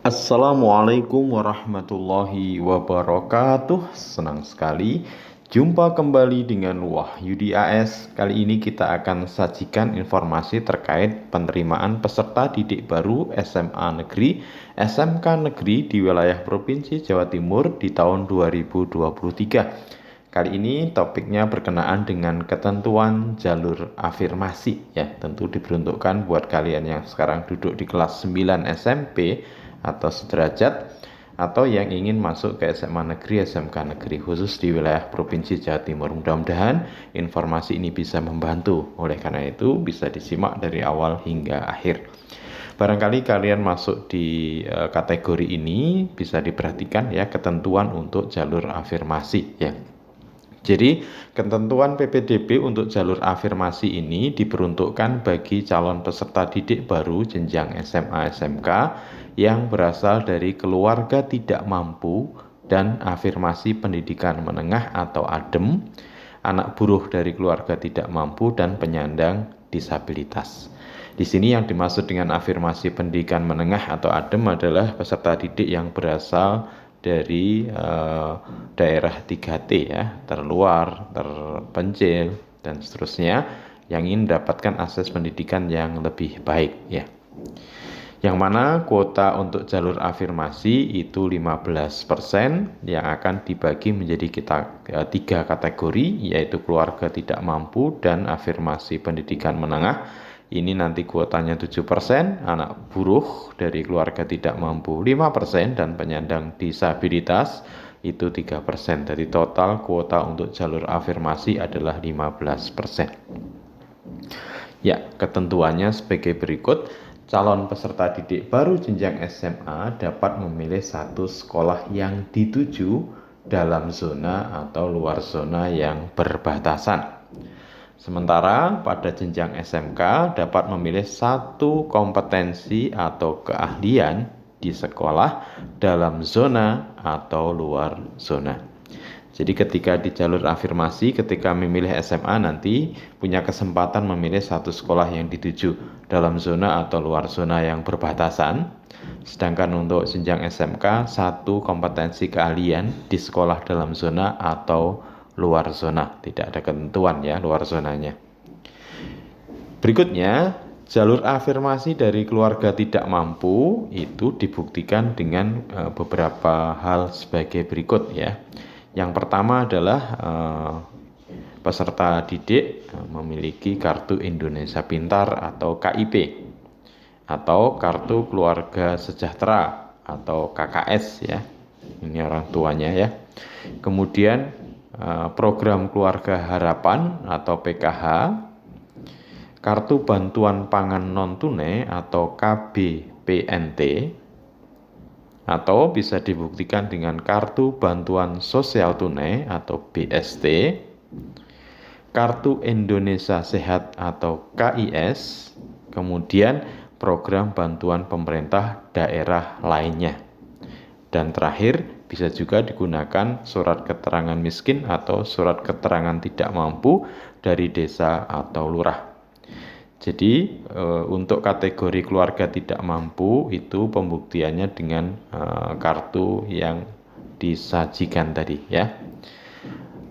Assalamualaikum warahmatullahi wabarakatuh. Senang sekali jumpa kembali dengan Wahyudi AS. Kali ini kita akan sajikan informasi terkait penerimaan peserta didik baru SMA Negeri, SMK Negeri di wilayah Provinsi Jawa Timur di tahun 2023. Kali ini topiknya berkenaan dengan ketentuan jalur afirmasi ya, tentu diperuntukkan buat kalian yang sekarang duduk di kelas 9 SMP atau sederajat atau yang ingin masuk ke SMA Negeri, SMK Negeri khusus di wilayah Provinsi Jawa Timur. Mudah-mudahan informasi ini bisa membantu. Oleh karena itu bisa disimak dari awal hingga akhir. Barangkali kalian masuk di kategori ini, bisa diperhatikan ya ketentuan untuk jalur afirmasi ya. Jadi ketentuan PPDB untuk jalur afirmasi ini diperuntukkan bagi calon peserta didik baru jenjang SMA SMK yang berasal dari keluarga tidak mampu dan afirmasi pendidikan menengah atau ADEM, anak buruh dari keluarga tidak mampu dan penyandang disabilitas. Di sini yang dimaksud dengan afirmasi pendidikan menengah atau ADEM adalah peserta didik yang berasal dari daerah 3T ya, terluar, terpencil, dan seterusnya yang ingin mendapatkan akses pendidikan yang lebih baik ya. Yang mana kuota untuk jalur afirmasi itu 15% yang akan dibagi menjadi tiga kategori, yaitu keluarga tidak mampu dan afirmasi pendidikan menengah. Ini nanti kuotanya 7%, anak buruh dari keluarga tidak mampu 5%, dan penyandang disabilitas itu 3%. Jadi total kuota untuk jalur afirmasi adalah 15%. Ya, ketentuannya sebagai berikut. Calon peserta didik baru jenjang SMA dapat memilih satu sekolah yang dituju dalam zona atau luar zona yang berbatasan. Sementara pada jenjang SMK dapat memilih satu kompetensi atau keahlian di sekolah dalam zona atau luar zona. Jadi ketika di jalur afirmasi, ketika memilih SMA nanti punya kesempatan memilih satu sekolah yang dituju dalam zona atau luar zona yang berbatasan. Sedangkan untuk jenjang SMK, satu kompetensi keahlian di sekolah dalam zona atau luar zona. Tidak ada ketentuan ya luar zonanya. Berikutnya, jalur afirmasi dari keluarga tidak mampu itu dibuktikan dengan beberapa hal sebagai berikut ya. Yang pertama adalah peserta didik memiliki kartu Indonesia Pintar atau KIP atau kartu keluarga sejahtera atau KKS ya. Ini orang tuanya ya. Kemudian program keluarga harapan atau PKH, kartu bantuan pangan non tunai atau KBPNT, atau bisa dibuktikan dengan kartu bantuan sosial tunai atau BST, kartu Indonesia Sehat atau KIS, kemudian program bantuan pemerintah daerah lainnya. Dan terakhir, bisa juga digunakan surat keterangan miskin atau surat keterangan tidak mampu dari desa atau lurah. Jadi untuk kategori keluarga tidak mampu itu pembuktiannya dengan kartu yang disajikan tadi ya.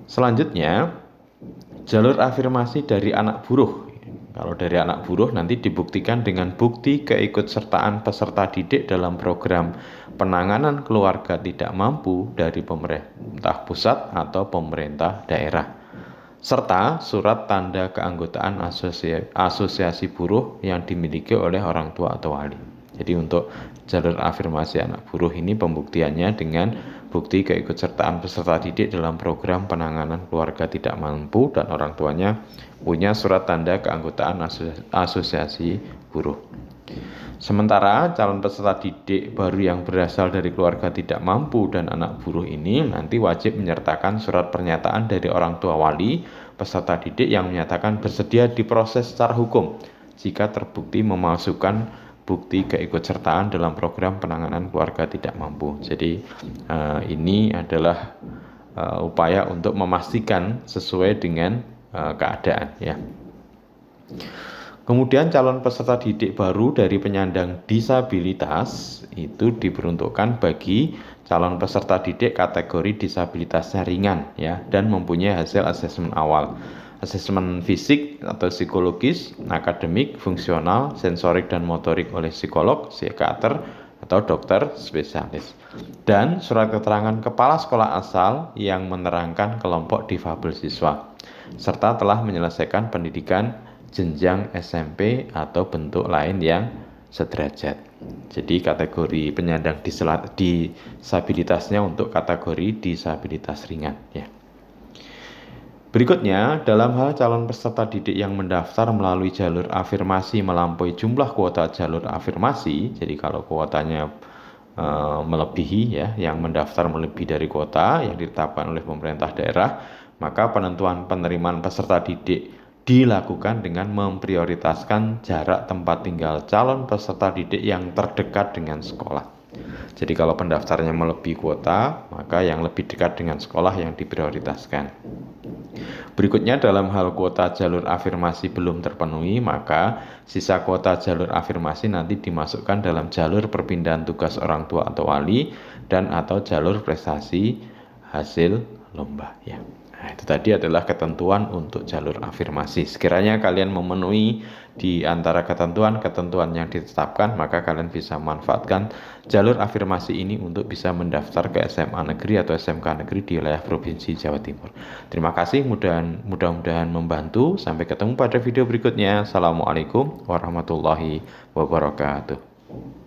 Selanjutnya, jalur afirmasi dari anak buruh. Kalau dari anak buruh nanti dibuktikan dengan bukti keikutsertaan peserta didik dalam program penanganan keluarga tidak mampu dari pemerintah pusat atau pemerintah daerah, serta surat tanda keanggotaan asosiasi buruh yang dimiliki oleh orang tua atau wali. Jadi untuk jalur afirmasi anak buruh ini pembuktiannya dengan bukti keikutsertaan peserta didik dalam program penanganan keluarga tidak mampu dan orang tuanya punya surat tanda keanggotaan asosiasi buruh. Sementara calon peserta didik baru yang berasal dari keluarga tidak mampu dan anak buruh ini nanti wajib menyertakan surat pernyataan dari orang tua wali peserta didik yang menyatakan bersedia diproses secara hukum jika terbukti memalsukan bukti keikutsertaan dalam program penanganan keluarga tidak mampu. Jadi ini adalah upaya untuk memastikan sesuai dengan keadaan ya. Kemudian calon peserta didik baru dari penyandang disabilitas itu diperuntukkan bagi calon peserta didik kategori disabilitasnya ringan ya dan mempunyai hasil asesmen awal. Asesmen fisik atau psikologis, akademik, fungsional, sensorik dan motorik oleh psikolog, psikiater atau dokter spesialis. Dan surat keterangan kepala sekolah asal yang menerangkan kelompok difabel siswa serta telah menyelesaikan pendidikan jenjang SMP atau bentuk lain yang sederajat. Jadi kategori penyandang disabilitasnya untuk kategori disabilitas ringan ya. Berikutnya, dalam hal calon peserta didik yang mendaftar melalui jalur afirmasi melampaui jumlah kuota jalur afirmasi, jadi kalau kuotanya melebihi ya, yang mendaftar melebihi dari kuota yang ditetapkan oleh pemerintah daerah, maka penentuan penerimaan peserta didik dilakukan dengan memprioritaskan jarak tempat tinggal calon peserta didik yang terdekat dengan sekolah. Jadi kalau pendaftarnya melebihi kuota, maka yang lebih dekat dengan sekolah yang diprioritaskan. Berikutnya, dalam hal kuota jalur afirmasi belum terpenuhi, maka sisa kuota jalur afirmasi nanti dimasukkan dalam jalur perpindahan tugas orang tua atau wali dan atau jalur prestasi hasil lomba ya. Nah, itu tadi adalah ketentuan untuk jalur afirmasi. Sekiranya kalian memenuhi di antara ketentuan-ketentuan yang ditetapkan, maka kalian bisa manfaatkan jalur afirmasi ini untuk bisa mendaftar ke SMA negeri atau SMK negeri di wilayah Provinsi Jawa Timur. Terima kasih, mudah-mudahan membantu. Sampai ketemu pada video berikutnya. Assalamualaikum warahmatullahi wabarakatuh.